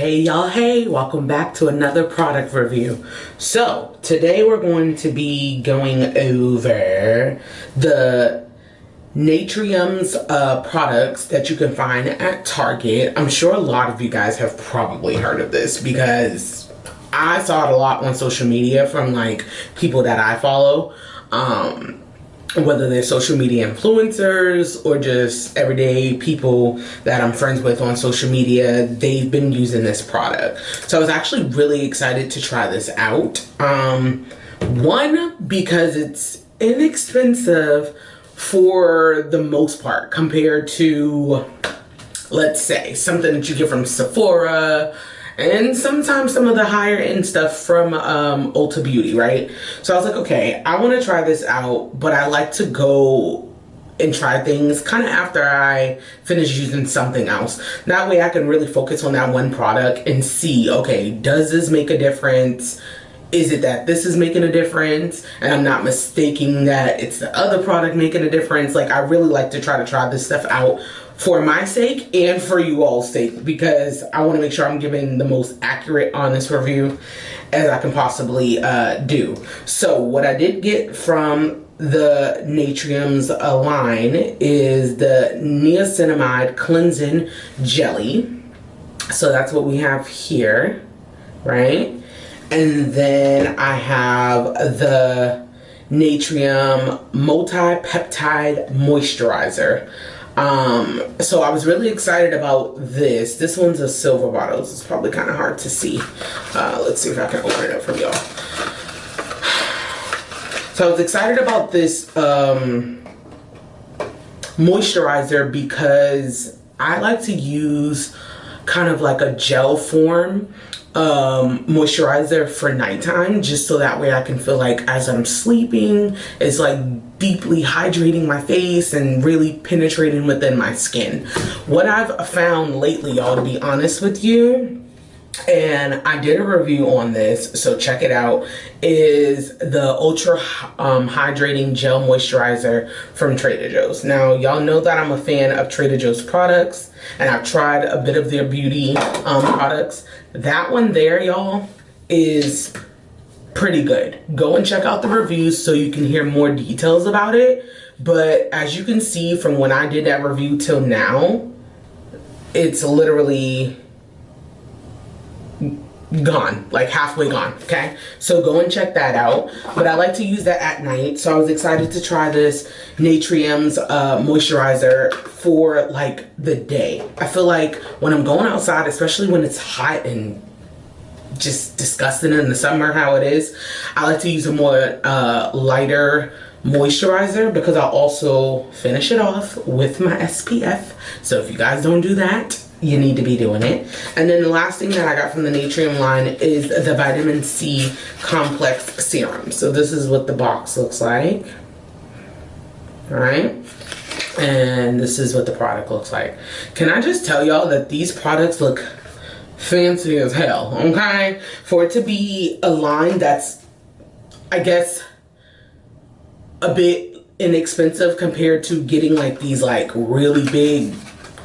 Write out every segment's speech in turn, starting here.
Hey y'all, hey, welcome back to another product review. So today we're going to be going over the Naturium's products that you can find at Target. I'm sure a lot of you guys have probably heard of this because I saw it a lot on social media from like people that I follow. Whether they're social media influencers or just everyday people that I'm friends with on social media, they've been using this product. So I was actually really excited to try this out. One, because it's inexpensive for the most part compared to, let's say, something that you get from Sephora, and sometimes some of the higher end stuff from Ulta Beauty, right? So I was like, okay, I want to try this out, but I like to go and try things kind of after I finish using something else. That way I can really focus on that one product and see, okay, does this make a difference? Is it that this is making a difference and I'm not mistaking that it's the other product making a difference? Like, I really like to try this stuff out for my sake and for you all's sake, because I want to make sure I'm giving the most accurate, honest review as I can possibly do. So what I did get from the Naturium's line is the Niacinamide Cleansing Jelly. So that's what we have here, right? And then I have the Naturium Multi-Peptide Moisturizer. So I was really excited about this. This one's a silver bottle. It's probably kind of hard to see. Let's see if I can open it up for y'all. So I was excited about this moisturizer because I like to use kind of like a gel form moisturizer for nighttime, just so that way I can feel like as I'm sleeping, it's like deeply hydrating my face and really penetrating within my skin. What I've found lately, y'all, to be honest with you, and I did a review on this, so check it out, is the Ultra Hydrating Gel Moisturizer from Trader Joe's. Now, y'all know that I'm a fan of Trader Joe's products, and I've tried a bit of their beauty products. That one there, y'all, is pretty good. Go and check out the reviews so you can hear more details about it. But as you can see from when I did that review till now, it's literally gone, like halfway gone. Okay, so go and check that out. But I like to use that at night, so I was excited to try this Naturium's moisturizer for like the day. I feel like when I'm going outside, especially when it's hot and just disgusting in the summer how it is, I like to use a more lighter moisturizer, because I'll also finish it off with my SPF. So if you guys don't do that, you need to be doing it. And then the last thing that I got from the Naturium line is the vitamin C complex serum. So this is what the box looks like. All right, and this is what the product looks like. Can I just tell y'all that these products look fancy as hell, okay? For it to be a line that's, I guess, a bit inexpensive compared to getting like these like really big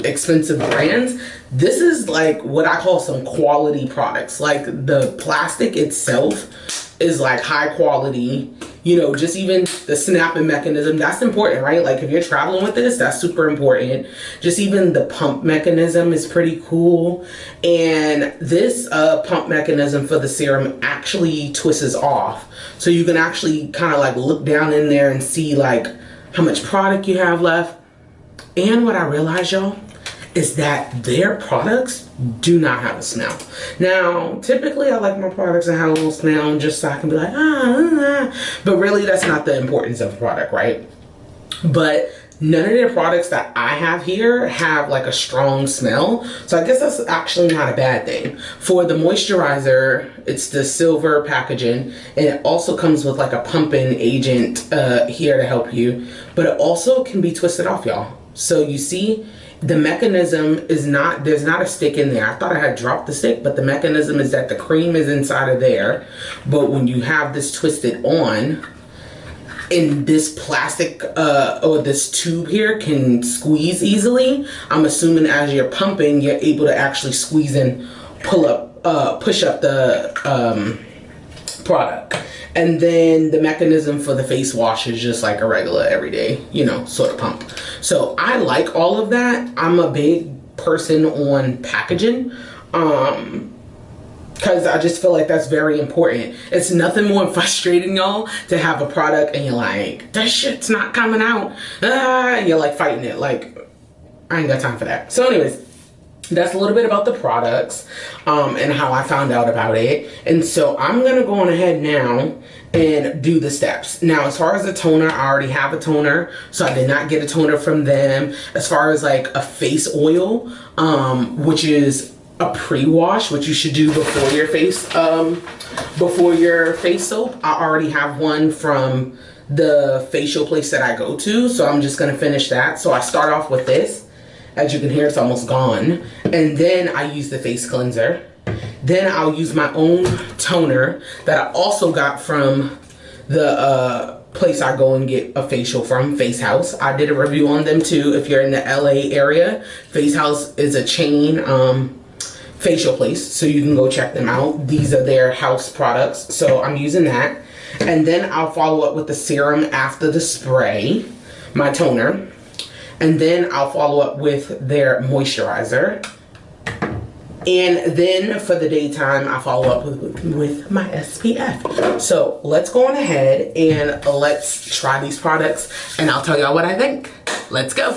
expensive brands, this is like what I call some quality products. Like the plastic itself is like high quality, you know, just even the snapping mechanism, that's important, right? Like if you're traveling with this, that's super important. Just even the pump mechanism is pretty cool. And this pump mechanism for the serum actually twists off. So you can actually kind of like look down in there and see like how much product you have left. And what I realized, y'all, is that their products do not have a smell. Now, typically I like my products to have a little smell just so I can be like, but really that's not the importance of the product, right? But none of their products that I have here have like a strong smell. So I guess that's actually not a bad thing. For the moisturizer, it's the silver packaging, and it also comes with like a pumping agent here to help you, but it also can be twisted off, y'all. So you see, the mechanism is not, there's not a stick in there. I thought I had dropped the stick, but the mechanism is that the cream is inside of there. But when you have this twisted on, in this plastic or this tube here can squeeze easily. I'm assuming as you're pumping, you're able to actually squeeze in push up the product. And then the mechanism for the face wash is just like a regular everyday, you know, sort of pump. So I like all of that. I'm a big person on packaging, because I just feel like that's very important. It's nothing more frustrating, y'all, to have a product and you're like, that shit's not coming out, and you're like fighting it. Like, I ain't got time for that. So anyways, that's a little bit about the products, and how I found out about it. And so I'm gonna go on ahead now and do the steps. Now, as far as the toner, I already have a toner, so I did not get a toner from them. As far as like a face oil, which is a pre-wash, which you should do before your face soap, I already have one from the facial place that I go to, so I'm just gonna finish that. So I start off with this. As you can hear, it's almost gone. And then I use the face cleanser. Then I'll use my own toner that I also got from the place I go and get a facial from, Face House. I did a review on them too. If you're in the LA area, Face House is a chain facial place, so you can go check them out. These are their house products, so I'm using that. And then I'll follow up with the serum after the spray, my toner. And then I'll follow up with their moisturizer. And then for the daytime, I follow up with my SPF. So let's go on ahead and let's try these products, and I'll tell y'all what I think. Let's go.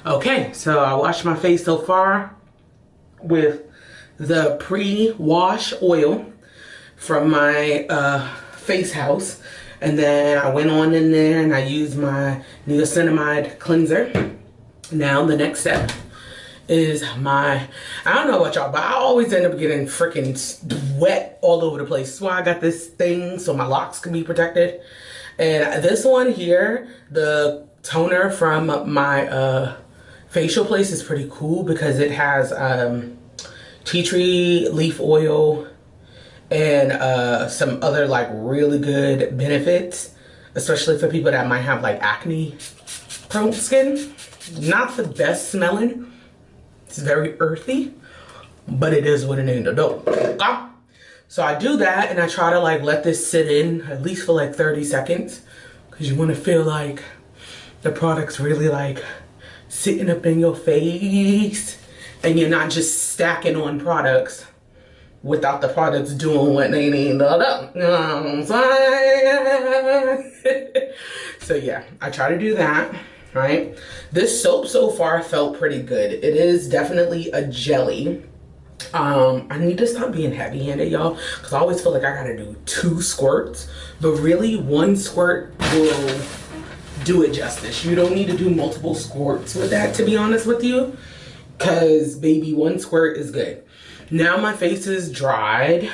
Okay, so I washed my face so far with the pre-wash oil from my Face House. And then I went on in there and I used my Niacinamide cleanser. Now the next step is I don't know about y'all, but I always end up getting freaking wet all over the place. That's why I got this thing so my locks can be protected. And this one here, the toner from my facial place, is pretty cool because it has tea tree leaf oil and some other like really good benefits, especially for people that might have like acne prone skin. Not the best smelling. It's very earthy, but it is what it needs to do. Okay? So I do that and I try to like let this sit in at least for like 30 seconds because you want to feel like the product's really like sitting up in your face and you're not just stacking on products without the products doing what they need to do. You know what I'm saying? So yeah, I try to do that, right? This soap so far felt pretty good. It is definitely a jelly. I need to stop being heavy-handed, y'all, because I always feel like I gotta do 2 squirts, but really 1 squirt will do it justice. You don't need to do multiple squirts with that, to be honest with you, because baby, 1 squirt is good. Now my face is dried,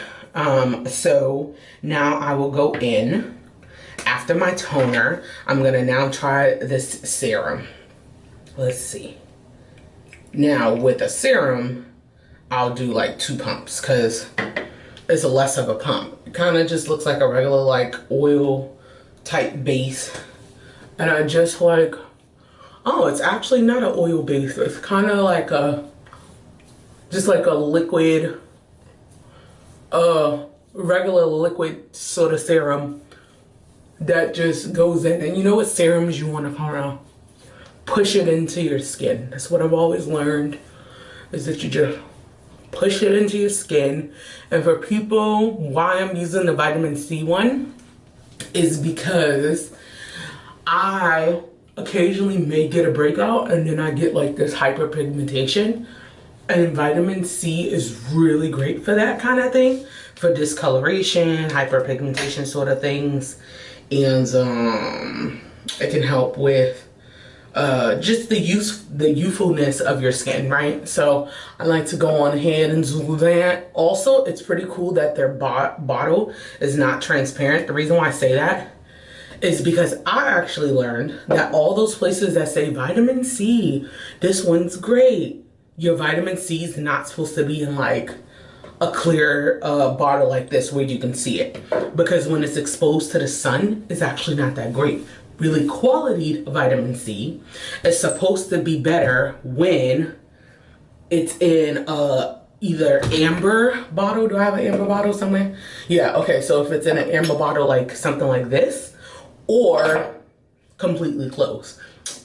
so now I will go in after my toner. I'm gonna now try this serum. Let's see. Now with a serum, I'll do like 2 pumps because it's less of a pump. It kind of just looks like a regular like oil type base. And I just like, oh, it's actually not an oil base. It's kind of like just like a liquid, regular liquid sort of serum that just goes in. And you know what serums you want to kind of push it into your skin. That's what I've always learned, is that you just push it into your skin. And for people, why I'm using the vitamin C one is because I occasionally may get a breakout and then I get like this hyperpigmentation, and vitamin C is really great for that kind of thing, for discoloration, hyperpigmentation sort of things. And it can help with just the youthfulness of your skin, right? So I like to go on ahead and do that. Also, it's pretty cool that their bottle is not transparent. The reason why I say that is because I actually learned that all those places that say vitamin C, this one's great, your vitamin C is not supposed to be in like a clear bottle like this where you can see it, because when it's exposed to the sun, it's actually not that great. Really quality vitamin C is supposed to be better when it's in either amber bottle. Do I have an amber bottle somewhere? Yeah, okay, so if it's in an amber bottle like something like this, or completely closed.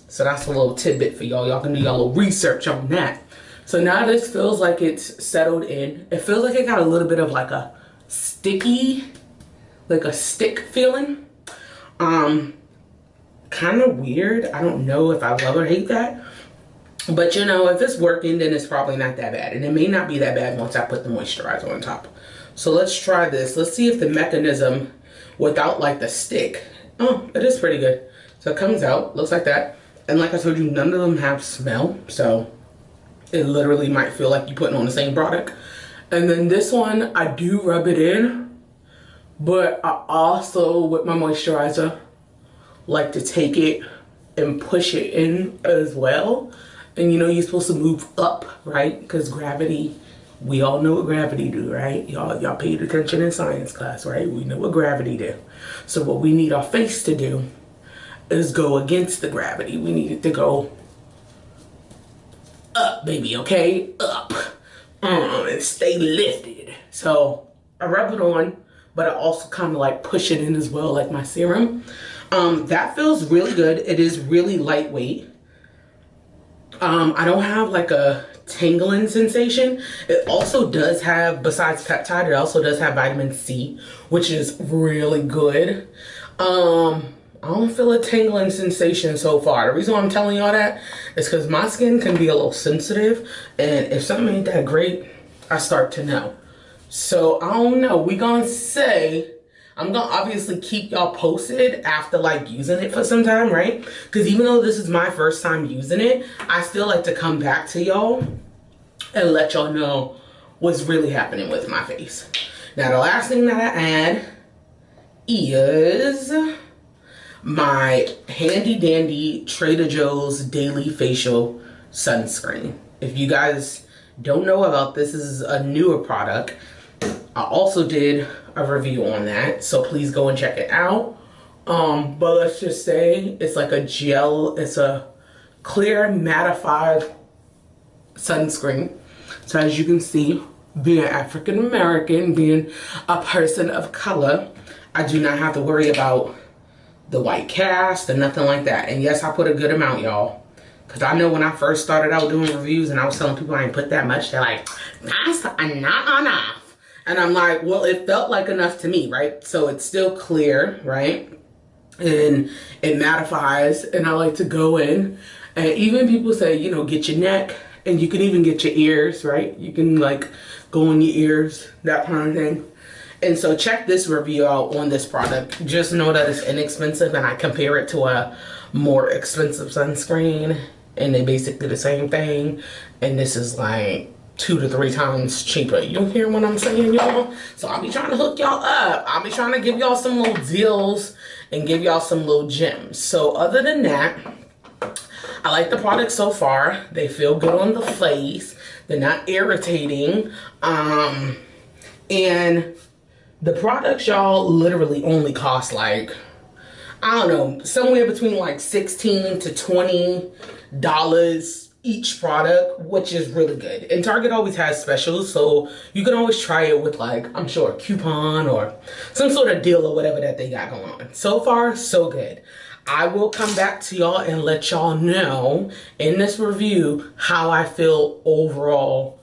So that's a little tidbit for y'all. Y'all can do y'all little research on that. So now this feels like it's settled in. It feels like it got a little bit of like a sticky, like a stick feeling. Kind of weird. I don't know if I love or hate that. But you know, if it's working, then it's probably not that bad. And it may not be that bad once I put the moisturizer on top. So let's try this. Let's see if the mechanism without like the stick. Oh, it is pretty good. So it comes out, looks like that. And like I told you, none of them have smell. So it literally might feel like you're putting on the same product. And then this one, I do rub it in. But I also, with my moisturizer, like to take it and push it in as well. And you know, you're supposed to move up, right? Because gravity, we all know what gravity do, right? Y'all paid attention in science class, right? We know what gravity do. So what we need our face to do is go against the gravity. We need it to go up, baby, okay? Up. And stay lifted. So I rub it on, but I also kind of like push it in as well, like my serum. That feels really good. It is really lightweight. I don't have like a tingling sensation. It also does have, besides peptide, it also does have vitamin C, which is really good. I don't feel a tingling sensation so far. The reason why I'm telling y'all that is because my skin can be a little sensitive, and if something ain't that great, I start to know. So I don't know. We gonna say, I'm gonna obviously keep y'all posted after like using it for some time, right? Because even though this is my first time using it, I still like to come back to y'all and let y'all know what's really happening with my face. Now the last thing that I add is my handy dandy Trader Joe's Daily Facial Sunscreen. If you guys don't know about this, this is a newer product. I also did a review on that, so please go and check it out. But let's just say it's like a gel, it's a clear mattified sunscreen. So as you can see, being African American, being a person of color, I do not have to worry about the white cast or nothing like that. And yes, I put a good amount, y'all. Because I know when I first started out doing reviews and I was telling people I ain't put that much, they're like, that's not enough. And I'm like, well, it felt like enough to me, right? So it's still clear, right? And it mattifies, and I like to go in. And even people say, you know, get your neck, and you can even get your ears, right? You can like go in your ears, that kind of thing. And so check this review out on this product. Just know that it's inexpensive, and I compare it to a more expensive sunscreen, and they basically the same thing. And this is like 2 to 3 times cheaper. You hear what I'm saying, y'all? So I'll be trying to hook y'all up. I'll be trying to give y'all some little deals and give y'all some little gems. So other than that, I like the products so far. They feel good on the face. They're not irritating. And the products, y'all, literally only cost like, I don't know, somewhere between like $16 to $20 each product, which is really good. And Target always has specials, so you can always try it with like, I'm sure, a coupon or some sort of deal or whatever that they got going on. So far, so good. I will come back to y'all and let y'all know in this review how I feel overall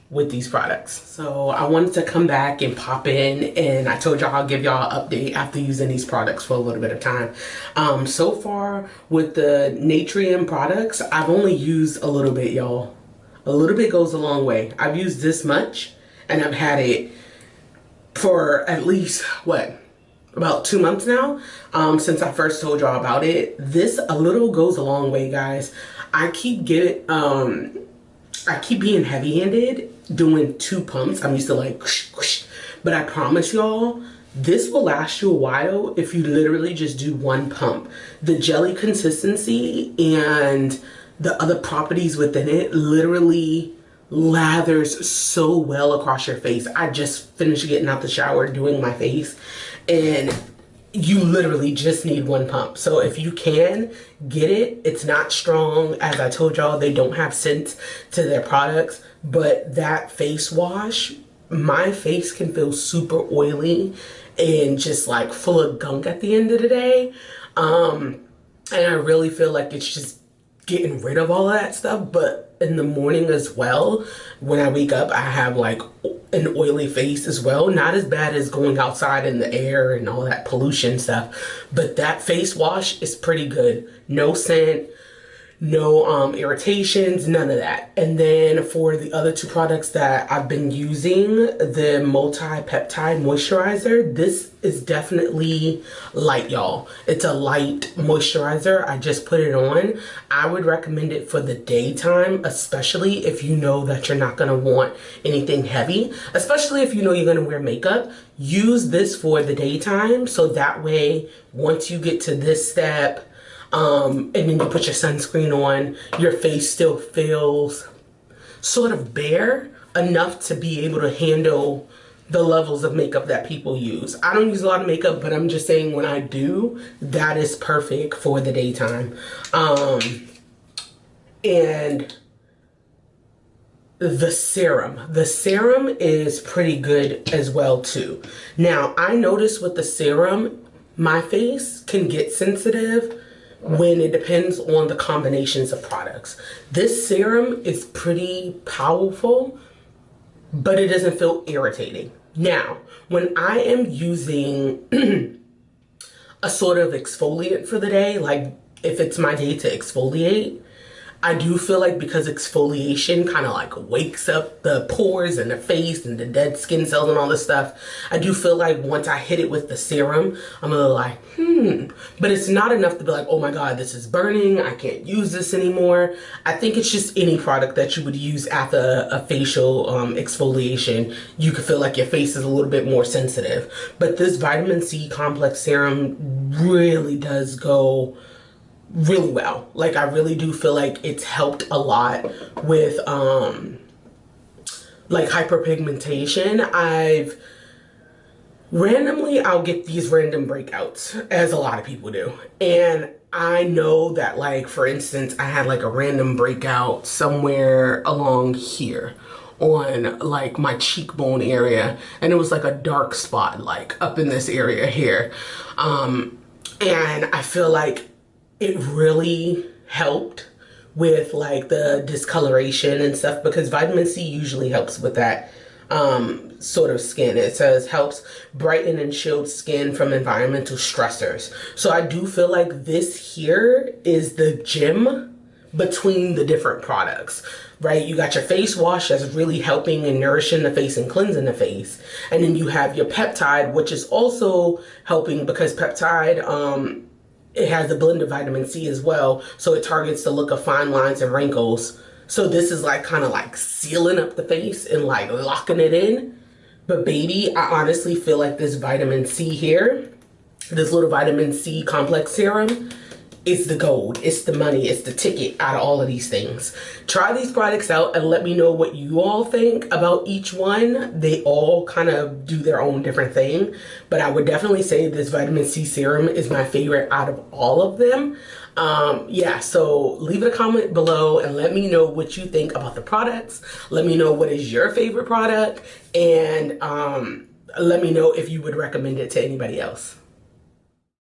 with these products. So I wanted to come back and pop in, and I told y'all I'll give y'all an update after using these products for a little bit of time. So far with the Naturium products, I've only used a little bit, y'all. A little bit goes a long way. I've used this much, and I've had it for at least, what, about 2 months now, since I first told y'all about it. This a little goes a long way, guys. I keep being heavy-handed doing 2 pumps. I'm used to like whoosh, whoosh. But I promise y'all, this will last you a while if you literally just do 1 pump. The jelly consistency and the other properties within it literally lathers so well across your face. I just finished getting out the shower doing my face, and you literally just need 1 pump. So if you can get it, it's not strong. As I told y'all, they don't have scents to their products, but that face wash, my face can feel super oily and just like full of gunk at the end of the day. And I really feel like it's just getting rid of all of that stuff. But in the morning as well, when I wake up, I have like an oily face as well. Not as bad as going outside in the air and all that pollution stuff, but that face wash is pretty good. No scent, no irritations, none of that. And then for the other 2 products that I've been using, the multi-peptide moisturizer, this is definitely light, y'all. It's a light moisturizer. I just put it on. I would recommend it for the daytime, especially if you know that you're not going to want anything heavy, especially if you know you're going to wear makeup. Use this for the daytime, so that way once you get to this step, and then you put your sunscreen on, your face still feels sort of bare enough to be able to handle the levels of makeup that people use. I don't use a lot of makeup, but I'm just saying when I do, that is perfect for the daytime. And the serum is pretty good as well too. Now, I noticed with the serum, my face can get sensitive when it depends on the combinations of products. This serum is pretty powerful, but it doesn't feel irritating. Now, when I am using a sort of exfoliant for the day, like if it's my day to exfoliate, I do feel like because exfoliation kind of like wakes up the pores in the face and the dead skin cells and all this stuff, I do feel like once I hit it with the serum, I'm a little like, but it's not enough to be like, oh my God, this is burning, I can't use this anymore. I think it's just any product that you would use after a facial exfoliation. You could feel like your face is a little bit more sensitive. But this vitamin C complex serum really does go really well. Like, I really do feel like it's helped a lot with like hyperpigmentation. I'll get these random breakouts, as a lot of people do, and I know that, like, for instance, I had like a random breakout somewhere along here on like my cheekbone area, and it was like a dark spot like up in this area here, and I feel like it really helped with like the discoloration and stuff, because vitamin C usually helps with that sort of skin. It says helps brighten and shield skin from environmental stressors. So I do feel like this here is the gem between the different products, right? You got your face wash that's really helping and nourishing the face and cleansing the face. And then you have your peptide, which is also helping because peptide, it has a blend of vitamin C as well, so it targets the look of fine lines and wrinkles. So this is like kind of like sealing up the face and like locking it in. But baby, I honestly feel like this vitamin C here, this little vitamin C complex serum, is the gold, it's the money, it's the ticket out of all of these things. Try these products out and let me know what you all think about each one. They all kind of do their own different thing, but I would definitely say this vitamin C serum is my favorite out of all of them. Yeah, so leave a comment below and let me know what you think about the products. Let me know what is your favorite product, and let me know if you would recommend it to anybody else.